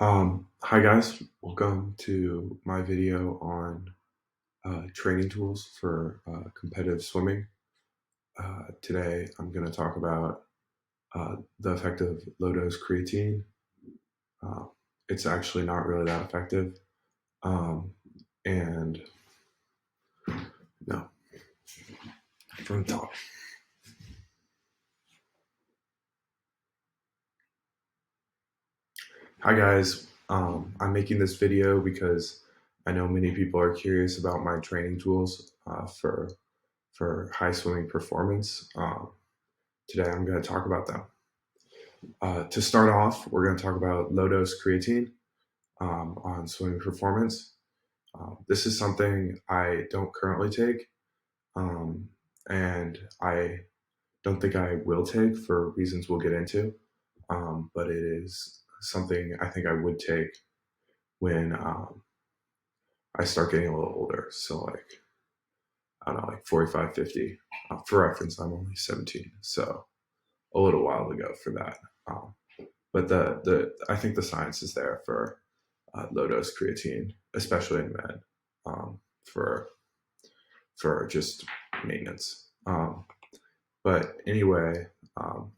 Hi guys, welcome to my video on training tools for competitive swimming. Today I'm going to talk about the effect of low-dose creatine. Uh, it's actually not really that effective. Um, and no, from the top. Hi guys, I'm making this video because I know many people are curious about my training tools for high swimming performance. Today I'm going to talk about them. To start off, we're going to talk about low-dose creatine on swimming performance. This is something I don't currently take, um, and I don't think I will take for reasons we'll get into. But it is something I think I would take when I start getting a little older. So like, I don't know, like 45, 50. For reference, I'm only 17, so a little while to go for that. Um, but I think the science is there for low dose creatine, especially in men, um, for for just maintenance. But anyway, um,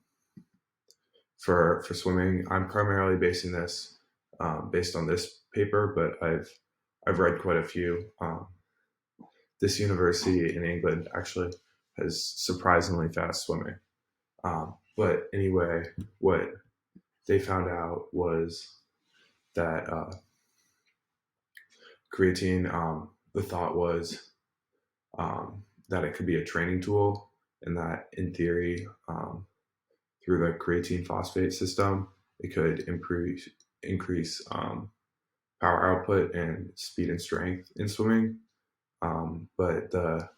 for swimming, I'm primarily basing this based on this paper, but I've read quite a few. This university in England actually has surprisingly fast swimming. But anyway, what they found out was that creatine, the thought was that it could be a training tool, and that in theory, through the creatine phosphate system, it could increase power output and speed and strength in swimming. But the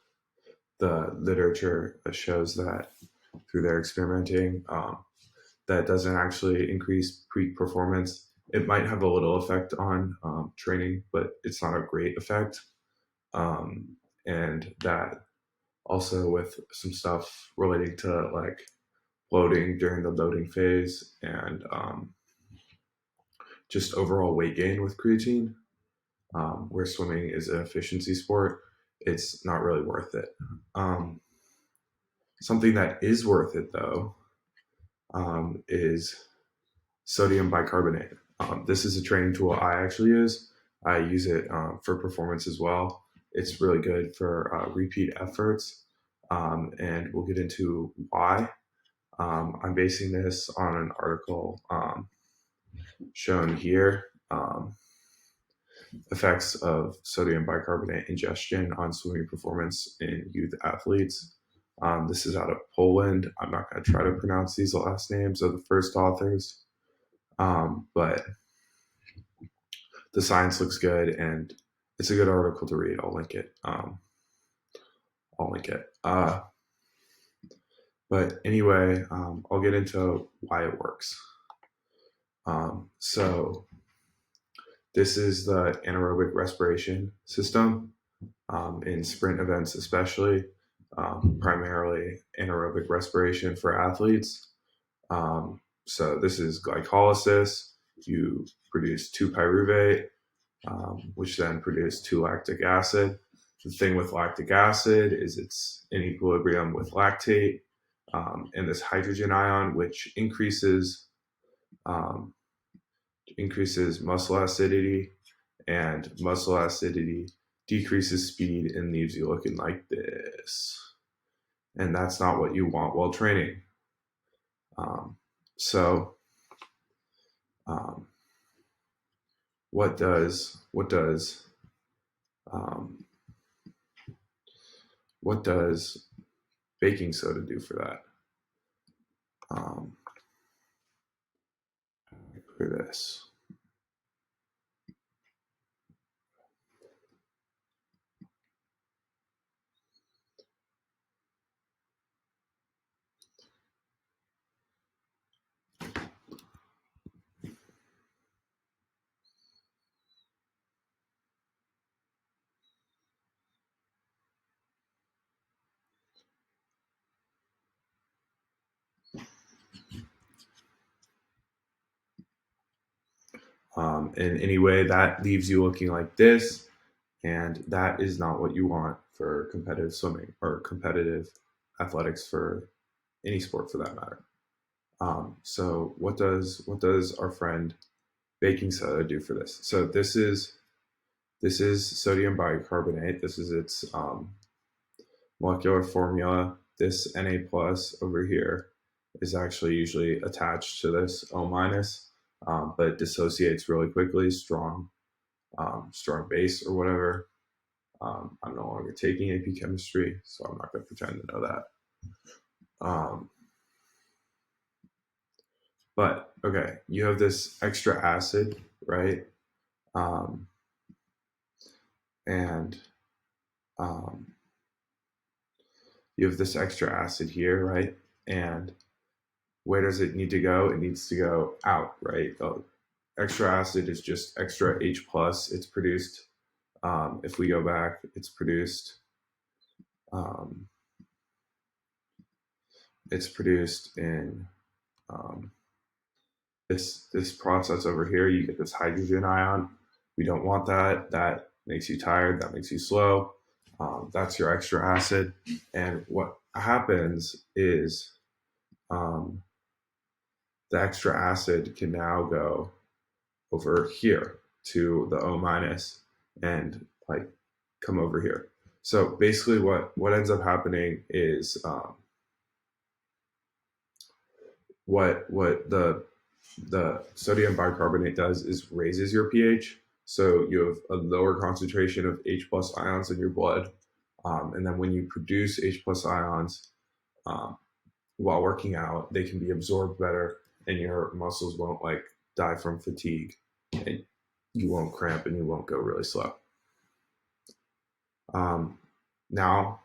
literature shows that through their experimenting, that doesn't actually increase peak performance. It might have a little effect on training, but it's not a great effect. And that also with some stuff relating to like loading during the loading phase and just overall weight gain with creatine, where swimming is an efficiency sport, it's not really worth it. Something that is worth it though is sodium bicarbonate. This is a training tool I actually use. I use it for performance as well. It's really good for repeat efforts, and we'll get into why. I'm basing this on an article shown here, effects of sodium bicarbonate ingestion on swimming performance in youth athletes. This is out of Poland. I'm not going to try to pronounce these last names of the first authors, but the science looks good and it's a good article to read. I'll link it. But anyway, I'll get into why it works. So this is the anaerobic respiration system in sprint events, especially primarily anaerobic respiration for athletes. So this is glycolysis. You produce 2-pyruvate, which then produce 2-lactic acid. The thing with lactic acid is it's in equilibrium with lactate and this hydrogen ion, which increases muscle acidity, and muscle acidity decreases speed and leaves you looking like this. And that's not what you want while training. So what does baking soda do for that? For this. in any way, that leaves you looking like this, and that is not what you want for competitive swimming or competitive athletics for any sport for that matter. So what does our friend baking soda do for this? So this is sodium bicarbonate. This is its molecular formula. This Na plus over here is actually usually attached to this O minus, but it dissociates really quickly. Strong base or whatever. I'm no longer taking AP chemistry, so I'm not going to pretend to know that. But okay, you have this extra acid, right? And you have this extra acid here, right? And where does it need to go? It needs to go out, right? Extra acid is just extra H plus. It's produced, if we go back, it's produced in this process over here. You get this hydrogen ion. We don't want that. That makes you tired. That makes you slow. That's your extra acid. And what happens is the extra acid can now go over here to the O minus and like come over here. So basically what ends up happening is what the sodium bicarbonate does is raises your pH. So you have a lower concentration of H plus ions in your blood. And then when you produce H plus ions while working out, they can be absorbed better and your muscles won't like die from fatigue and you won't cramp and you won't go really slow. Now